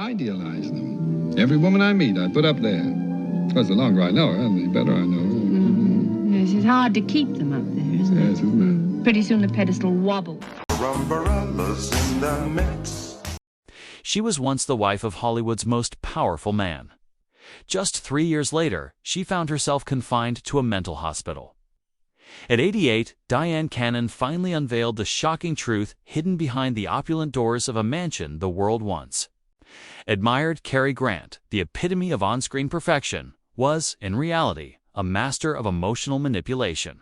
idealize them. Every woman I meet, I put up there. Because the longer I know her, the better I know her. Mm-hmm. Yes, it's hard to keep them up there, isn't it? Yes, isn't it? Pretty soon the pedestal wobbles. In the mix. She was once the wife of Hollywood's most powerful man. Just 3 years later, she found herself confined to a mental hospital. At 88, Dyan Cannon finally unveiled the shocking truth hidden behind the opulent doors of a mansion the world wants. Admired Cary Grant, the epitome of on-screen perfection, was, in reality, a master of emotional manipulation.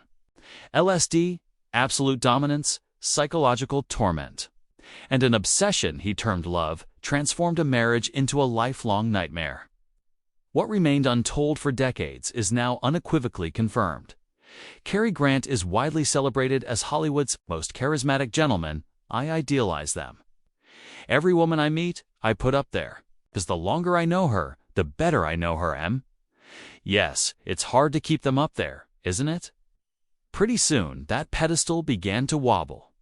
LSD, absolute dominance, psychological torment, and an obsession he termed love transformed a marriage into a lifelong nightmare. What remained untold for decades is now unequivocally confirmed. Cary Grant is widely celebrated as Hollywood's most charismatic gentleman. I idealize them. Every woman I meet, I put up there, because the longer I know her, the better I know her, Em. Yes, it's hard to keep them up there, isn't it? Pretty soon, that pedestal began to wobble.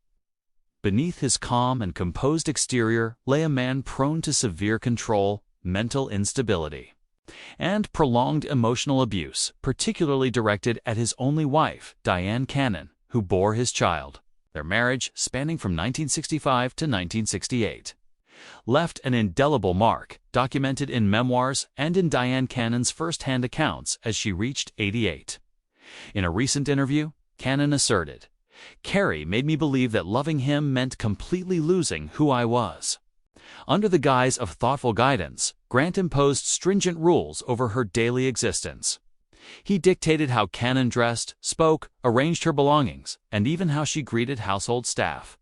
Beneath his calm and composed exterior lay a man prone to severe control, mental instability, and prolonged emotional abuse, particularly directed at his only wife, Dyan Cannon, who bore his child. Their marriage, spanning from 1965 to 1968, left an indelible mark, documented in Memoirs and in Dyan Cannon's first-hand accounts as she reached 88. In a recent interview, Cannon asserted, "Cary made me believe that loving him meant completely losing who I was." Under the guise of thoughtful guidance, Grant imposed stringent rules over her daily existence. He dictated how Cannon dressed, spoke, arranged her belongings, and even how she greeted household staff.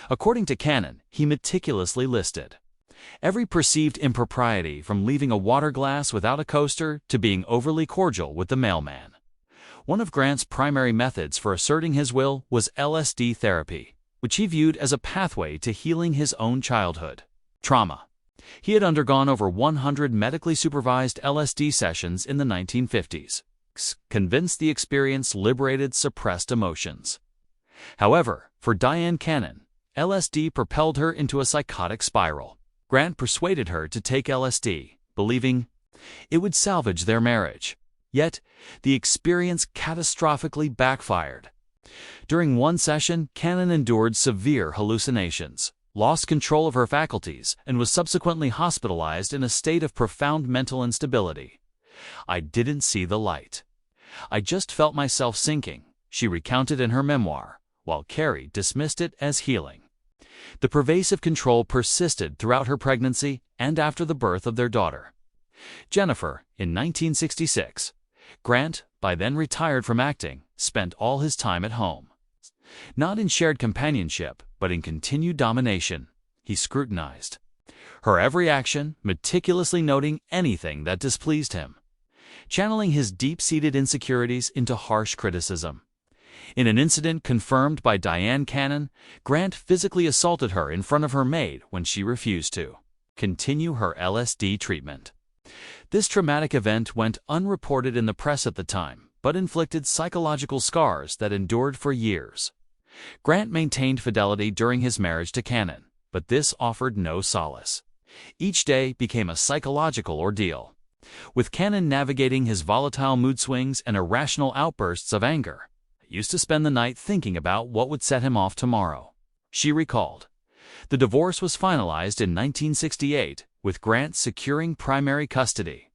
According to Cannon, he meticulously listed every perceived impropriety, from leaving a water glass without a coaster to being overly cordial with the mailman. One of Grant's primary methods for asserting his will was LSD therapy, which he viewed as a pathway to healing his own childhood trauma. He had undergone over 100 medically supervised LSD sessions in the 1950s, convinced the experience liberated suppressed emotions. However, for Dyan Cannon, LSD propelled her into a psychotic spiral. Grant persuaded her to take LSD, believing it would salvage their marriage. Yet, the experience catastrophically backfired. During one session, Cannon endured severe hallucinations, lost control of her faculties, and was subsequently hospitalized in a state of profound mental instability. "I didn't see the light. I just felt myself sinking," she recounted in her memoir, while Cary dismissed it as healing. The pervasive control persisted throughout her pregnancy and after the birth of their daughter, Jennifer, in 1966. Grant, by then retired from acting, spent all his time at home. Not in shared companionship, but in continued domination. He scrutinized her every action, meticulously noting anything that displeased him, channeling his deep-seated insecurities into harsh criticism. In an incident confirmed by Dyan Cannon, Grant physically assaulted her in front of her maid when she refused to continue her LSD treatment. This traumatic event went unreported in the press at the time, but inflicted psychological scars that endured for years. Grant maintained fidelity during his marriage to Cannon, but this offered no solace. Each day became a psychological ordeal, with Cannon navigating his volatile mood swings and irrational outbursts of anger. "I used to spend the night thinking about what would set him off tomorrow," she recalled. The divorce was finalized in 1968, with Grant securing primary custody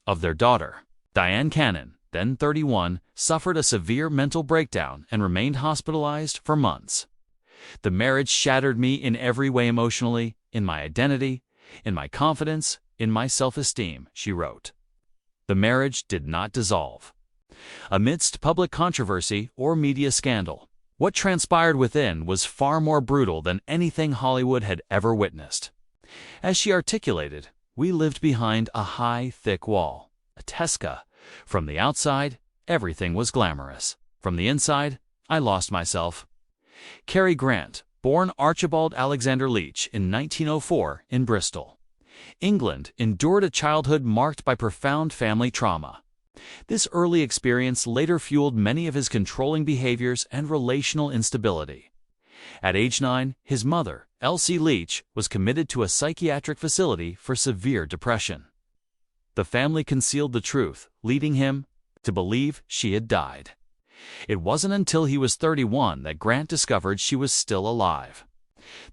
of their daughter. Dyan Cannon, then 31, suffered a severe mental breakdown and remained hospitalized for months. "The marriage shattered me in every way emotionally, in my identity, in my confidence, in my self-esteem," she wrote. The marriage did not dissolve. Amidst public controversy or media scandal, what transpired within was far more brutal than anything Hollywood had ever witnessed. As she articulated, "We lived behind a high, thick wall, a Tesca. From the outside, everything was glamorous. From the inside, I lost myself." Cary Grant, born Archibald Alexander Leach in 1904 in Bristol, England, endured a childhood marked by profound family trauma. This early experience later fueled many of his controlling behaviors and relational instability. At age 9, his mother, Elsie Leach, was committed to a psychiatric facility for severe depression. The family concealed the truth, leading him to believe she had died. It wasn't until he was 31 that Grant discovered she was still alive.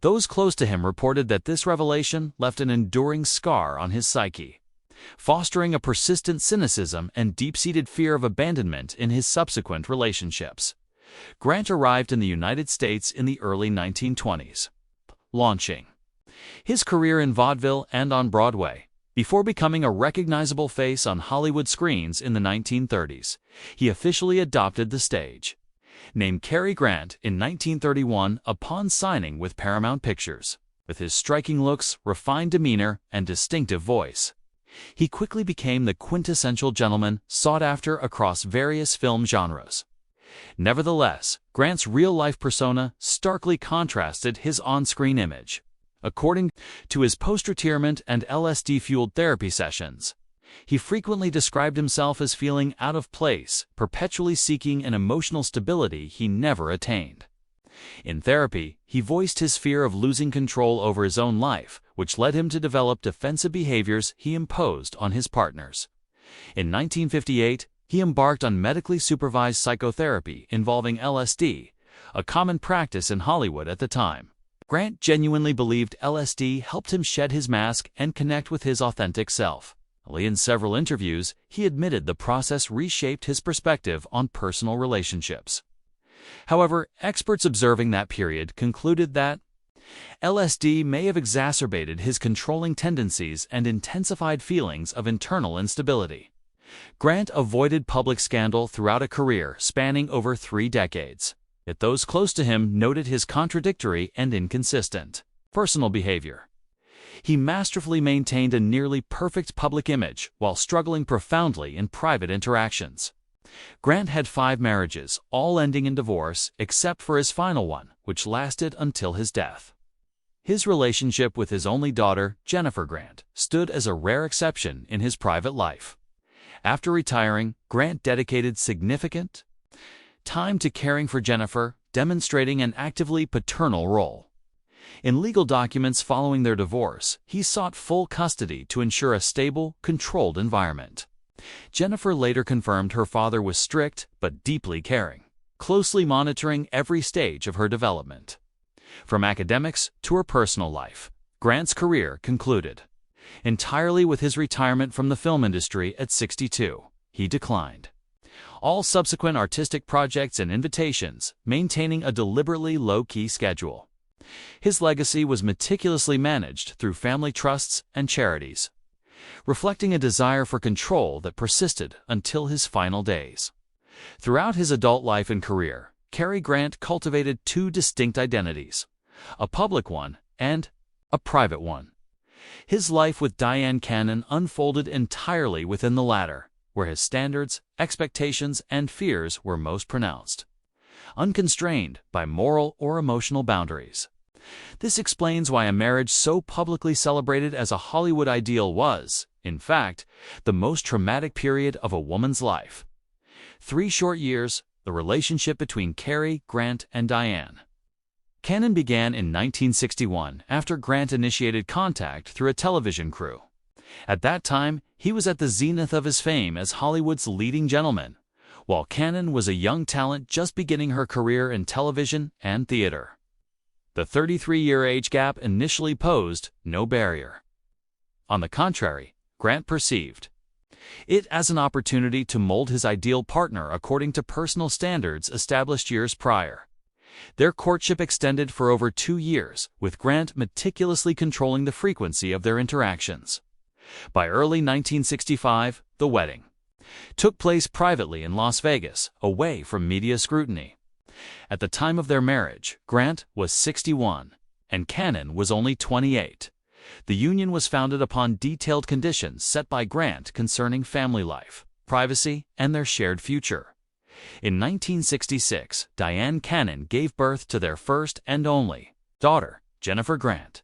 Those close to him reported that this revelation left an enduring scar on his psyche, fostering a persistent cynicism and deep-seated fear of abandonment in his subsequent relationships. Grant arrived in the United States in the early 1920s, launching his career in vaudeville and on Broadway. Before becoming a recognizable face on Hollywood screens in the 1930s, he officially adopted the stage. Named Cary Grant in 1931 upon signing with Paramount Pictures, with his striking looks, refined demeanor, and distinctive voice, he quickly became the quintessential gentleman sought after across various film genres. Nevertheless, Grant's real-life persona starkly contrasted his on-screen image. According to his post-retirement and LSD-fueled therapy sessions, he frequently described himself as feeling out of place, perpetually seeking an emotional stability he never attained. In therapy, he voiced his fear of losing control over his own life, which led him to develop defensive behaviors he imposed on his partners. In 1958, he embarked on medically supervised psychotherapy involving LSD, a common practice in Hollywood at the time. Grant genuinely believed LSD helped him shed his mask and connect with his authentic self. In several interviews, he admitted the process reshaped his perspective on personal relationships. However, experts observing that period concluded that LSD may have exacerbated his controlling tendencies and intensified feelings of internal instability. Grant avoided public scandal throughout a career spanning over 3 decades. Yet those close to him noted his contradictory and inconsistent personal behavior. He masterfully maintained a nearly perfect public image while struggling profoundly in private interactions. Grant had 5 marriages, all ending in divorce, except for his final one, which lasted until his death. His relationship with his only daughter, Jennifer Grant, stood as a rare exception in his private life. After retiring, Grant dedicated significant time to caring for Jennifer, demonstrating an actively paternal role. In legal documents following their divorce, he sought full custody to ensure a stable, controlled environment. Jennifer later confirmed her father was strict but deeply caring, closely monitoring every stage of her development. From academics to her personal life, Grant's career concluded entirely with his retirement from the film industry at 62. He declined all subsequent artistic projects and invitations, maintaining a deliberately low-key schedule. His legacy was meticulously managed through family trusts and charities, reflecting a desire for control that persisted until his final days. Throughout his adult life and career, Cary Grant cultivated 2 distinct identities, a public one and a private one. His life with Dyan unfolded entirely within the latter, where his standards, expectations, and fears were most pronounced, unconstrained by moral or emotional boundaries. This explains why a marriage so publicly celebrated as a Hollywood ideal was, in fact, the most traumatic period of a woman's life. 3 short years, the relationship between Cary, Grant, and Dyan began in 1961 after Grant initiated contact through a television crew. At that time, he was at the zenith of his fame as Hollywood's leading gentleman, while Cannon was a young talent just beginning her career in television and theater. The 33-year age gap initially posed no barrier. On the contrary, Grant perceived it as an opportunity to mold his ideal partner according to personal standards established years prior. Their courtship extended for over 2 years, with Grant meticulously controlling the frequency of their interactions. By early 1965, the wedding took place privately in Las Vegas, away from media scrutiny. At the time of their marriage, Grant was 61, and Cannon was only 28. The union was founded upon detailed conditions set by Grant concerning family life, privacy, and their shared future. In 1966, Dyan Cannon gave birth to their first and only daughter, Jennifer Grant.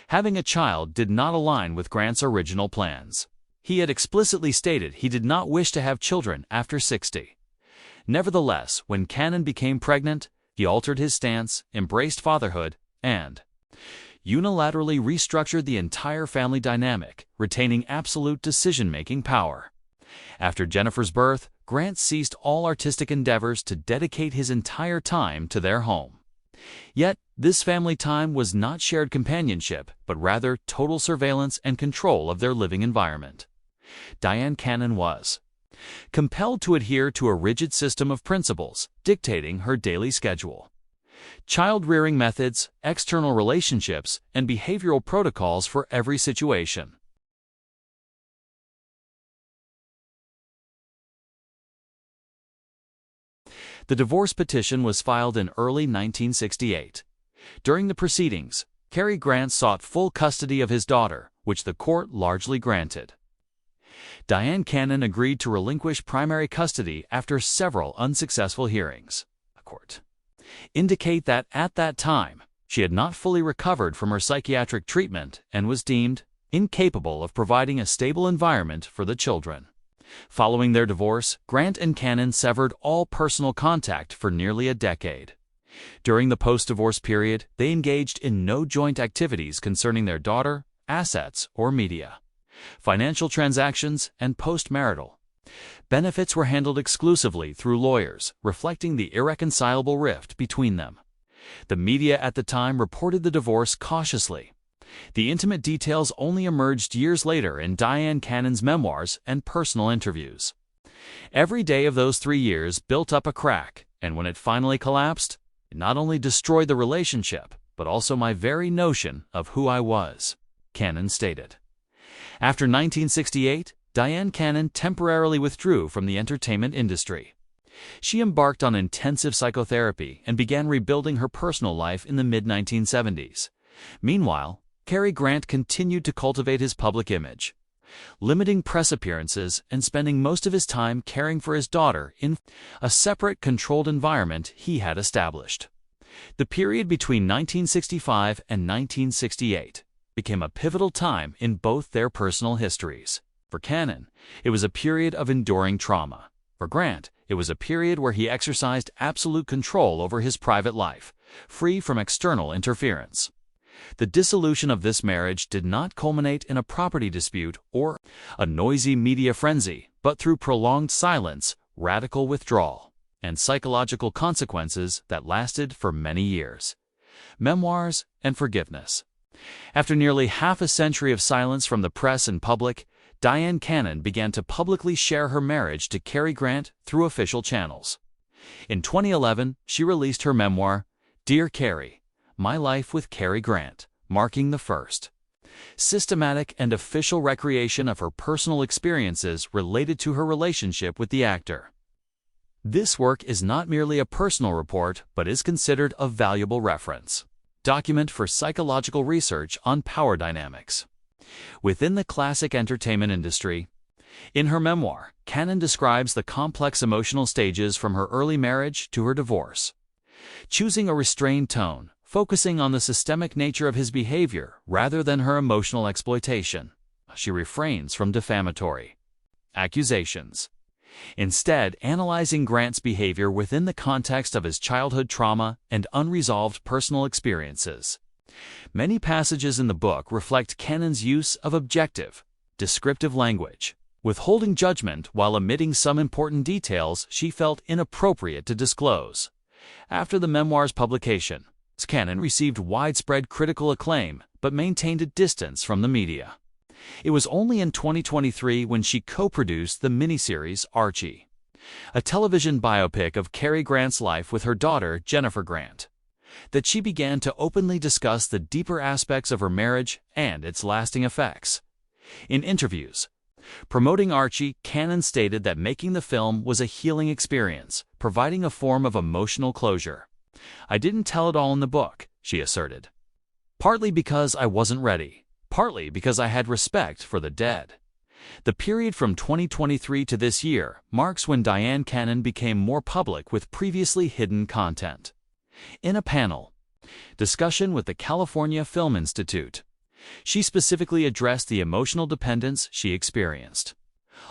Having a child did not align with Grant's original plans. He had explicitly stated he did not wish to have children after 60. Nevertheless, when Cannon became pregnant, he altered his stance, embraced fatherhood, and unilaterally restructured the entire family dynamic, retaining absolute decision-making power. After Jennifer's birth, Grant ceased all artistic endeavors to dedicate his entire time to their home. Yet, this family time was not shared companionship, but rather total surveillance and control of their living environment. Dyan Cannon was compelled to adhere to a rigid system of principles, dictating her daily schedule. Child-rearing methods, external relationships, and behavioral protocols for every situation. The divorce petition was filed in early 1968. During the proceedings, Cary Grant sought full custody of his daughter, which the court largely granted. Dyan Cannon agreed to relinquish primary custody after several unsuccessful hearings. The court indicate that at that time, she had not fully recovered from her psychiatric treatment and was deemed incapable of providing a stable environment for the children. Following their divorce, Grant and Cannon severed all personal contact for nearly a decade. During the post-divorce period, they engaged in no joint activities concerning their daughter, assets, or media. Financial transactions and postmarital benefits were handled exclusively through lawyers, reflecting the irreconcilable rift between them. The media at the time reported the divorce cautiously. The intimate details only emerged years later in Dyan Cannon's memoirs and personal interviews. Every day of those 3 years built up a crack, and when it finally collapsed, it not only destroyed the relationship, but also my very notion of who I was, Cannon stated. After 1968, Dyan Cannon temporarily withdrew from the entertainment industry. She embarked on intensive psychotherapy and began rebuilding her personal life in the mid-1970s. Meanwhile, Cary Grant continued to cultivate his public image, limiting press appearances and spending most of his time caring for his daughter in a separate, controlled environment he had established. The period between 1965 and 1968 became a pivotal time in both their personal histories. For Cannon, it was a period of enduring trauma. For Grant, it was a period where he exercised absolute control over his private life, free from external interference. The dissolution of this marriage did not culminate in a property dispute or a noisy media frenzy, but through prolonged silence, radical withdrawal, and psychological consequences that lasted for many years. Memoirs and forgiveness. After nearly half a century of silence from the press and public, Dyan Cannon began to publicly share her marriage to Cary Grant through official channels. In 2011, she released her memoir, Dear Cary, My Life with Cary Grant, marking the first systematic and official recreation of her personal experiences related to her relationship with the actor. This work is not merely a personal report, but is considered a valuable reference document for psychological research on power dynamics within the classic entertainment industry. In her memoir, Cannon describes the complex emotional stages from her early marriage to her divorce. Choosing a restrained tone, focusing on the systemic nature of his behavior rather than her emotional exploitation, she refrains from defamatory accusations. Instead, analyzing Grant's behavior within the context of his childhood trauma and unresolved personal experiences. Many passages in the book reflect Cannon's use of objective, descriptive language, withholding judgment while omitting some important details she felt inappropriate to disclose. After the memoir's publication, Cannon received widespread critical acclaim but maintained a distance from the media. It was only in 2023 when she co-produced the miniseries Archie, a television biopic of Cary Grant's life with her daughter Jennifer Grant, that she began to openly discuss the deeper aspects of her marriage and its lasting effects. In interviews promoting Archie, Cannon stated that making the film was a healing experience, providing a form of emotional closure. I didn't tell it all in the book, she asserted. Partly because I wasn't ready, partly because I had respect for the dead. The period from 2023 to this year marks when Dyan Cannon became more public with previously hidden content. In a panel discussion with the California Film Institute, she specifically addressed the emotional dependence she experienced,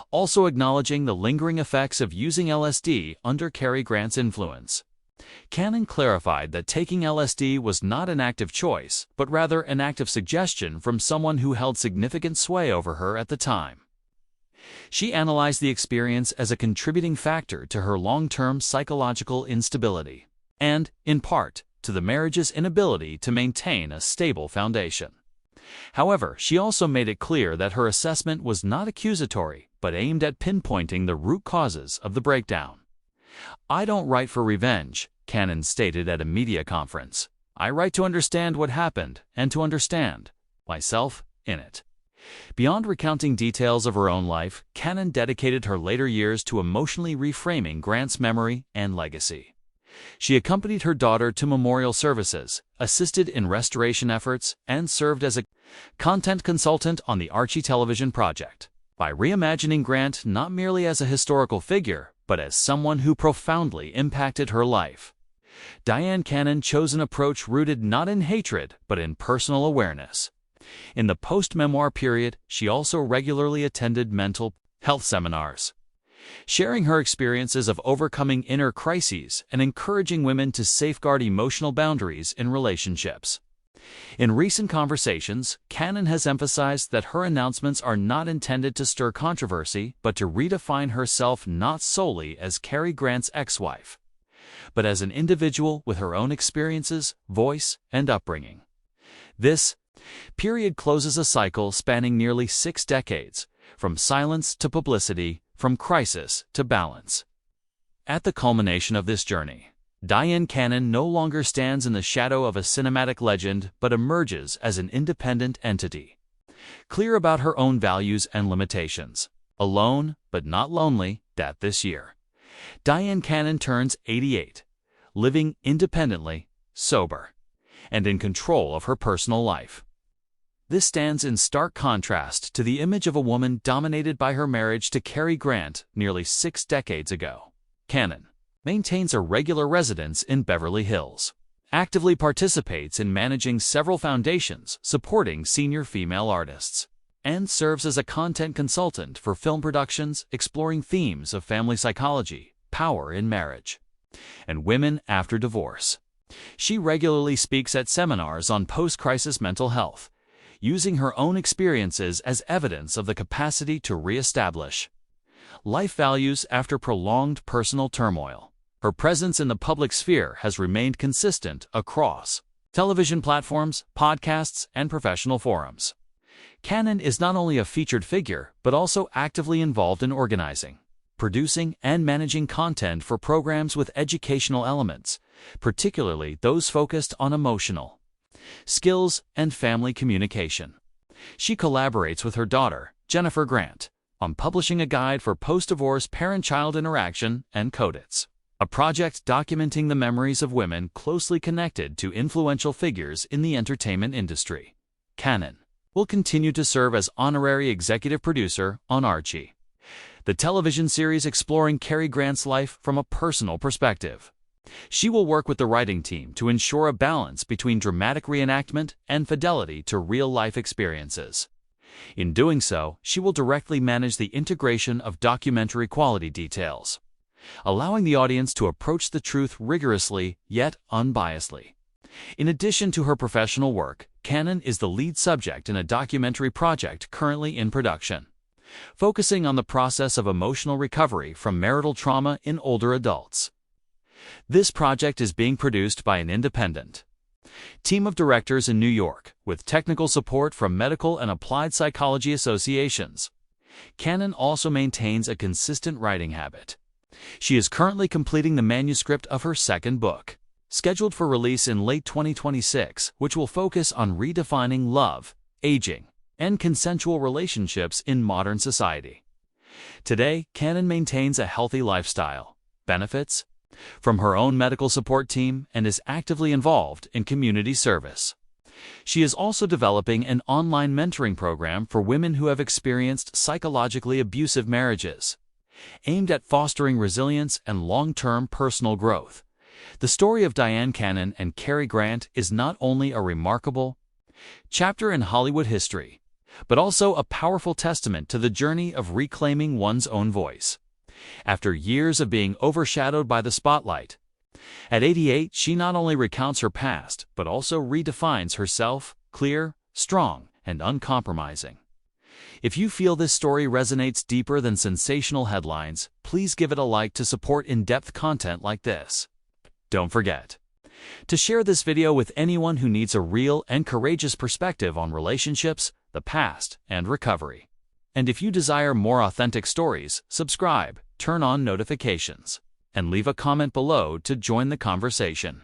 also acknowledging the lingering effects of using LSD under Cary Grant's influence. Cannon clarified that taking LSD was not an active choice, but rather an active suggestion from someone who held significant sway over her at the time. She analyzed the experience as a contributing factor to her long-term psychological instability, and, in part, to the marriage's inability to maintain a stable foundation. However, she also made it clear that her assessment was not accusatory, but aimed at pinpointing the root causes of the breakdown. "I don't write for revenge," Cannon stated at a media conference. "I write to understand what happened and to understand myself in it." Beyond recounting details of her own life, Cannon dedicated her later years to emotionally reframing Grant's memory and legacy. She accompanied her daughter to memorial services, assisted in restoration efforts, and served as a content consultant on the Archie television project. By reimagining Grant not merely as a historical figure, but as someone who profoundly impacted her life, Dyan Cannon chose an approach rooted not in hatred, but in personal awareness. In the post-memoir period, she also regularly attended mental health seminars, sharing her experiences of overcoming inner crises and encouraging women to safeguard emotional boundaries in relationships. In recent conversations, Cannon has emphasized that her announcements are not intended to stir controversy, but to redefine herself not solely as Cary Grant's ex-wife, but as an individual with her own experiences, voice, and upbringing. This period closes a cycle spanning nearly 6 decades, from silence to publicity, from crisis to balance. At the culmination of this journey, Dyan Cannon no longer stands in the shadow of a cinematic legend but emerges as an independent entity, clear about her own values and limitations. Alone, but not lonely, that this year, Dyan Cannon turns 88, living independently, sober, and in control of her personal life. This stands in stark contrast to the image of a woman dominated by her marriage to Cary Grant nearly 6 decades ago. Cannon maintains a regular residence in Beverly Hills, actively participates in managing several foundations supporting senior female artists, and serves as a content consultant for film productions exploring themes of family psychology, power in marriage, and women after divorce. She regularly speaks at seminars on post-crisis mental health, using her own experiences as evidence of the capacity to reestablish life values after prolonged personal turmoil. Her presence in the public sphere has remained consistent across television platforms, podcasts, and professional forums. Cannon is not only a featured figure, but also actively involved in organizing, producing, and managing content for programs with educational elements, particularly those focused on emotional skills and family communication. She collaborates with her daughter, Jennifer Grant, on publishing a guide for post-divorce parent-child interaction and Codits, a project documenting the memories of women closely connected to influential figures in the entertainment industry. Cannon will continue to serve as honorary executive producer on Archie, the television series exploring Cary Grant's life from a personal perspective. She will work with the writing team to ensure a balance between dramatic reenactment and fidelity to real-life experiences. In doing so, she will directly manage the integration of documentary quality details, allowing the audience to approach the truth rigorously yet unbiasedly. In addition to her professional work, Cannon is the lead subject in a documentary project currently in production, focusing on the process of emotional recovery from marital trauma in older adults. This project is being produced by an independent team of directors in New York, with technical support from medical and applied psychology associations. Cannon also maintains a consistent writing habit. She is currently completing the manuscript of her second book, scheduled for release in late 2026, which will focus on redefining love, aging, and consensual relationships in modern society. Today, Cannon maintains a healthy lifestyle, benefits from her own medical support team, and is actively involved in community service. She is also developing an online mentoring program for women who have experienced psychologically abusive marriages, aimed at fostering resilience and long-term personal growth. The story of Dyan Cannon and Cary Grant is not only a remarkable chapter in Hollywood history, but also a powerful testament to the journey of reclaiming one's own voice. After years of being overshadowed by the spotlight, At 88, she not only recounts her past, but also redefines herself, clear, strong, and uncompromising. If you feel this story resonates deeper than sensational headlines, please give it a like to support in-depth content like this. Don't forget to share this video with anyone who needs a real and courageous perspective on relationships, the past, and recovery. And if you desire more authentic stories, subscribe, turn on notifications, and leave a comment below to join the conversation.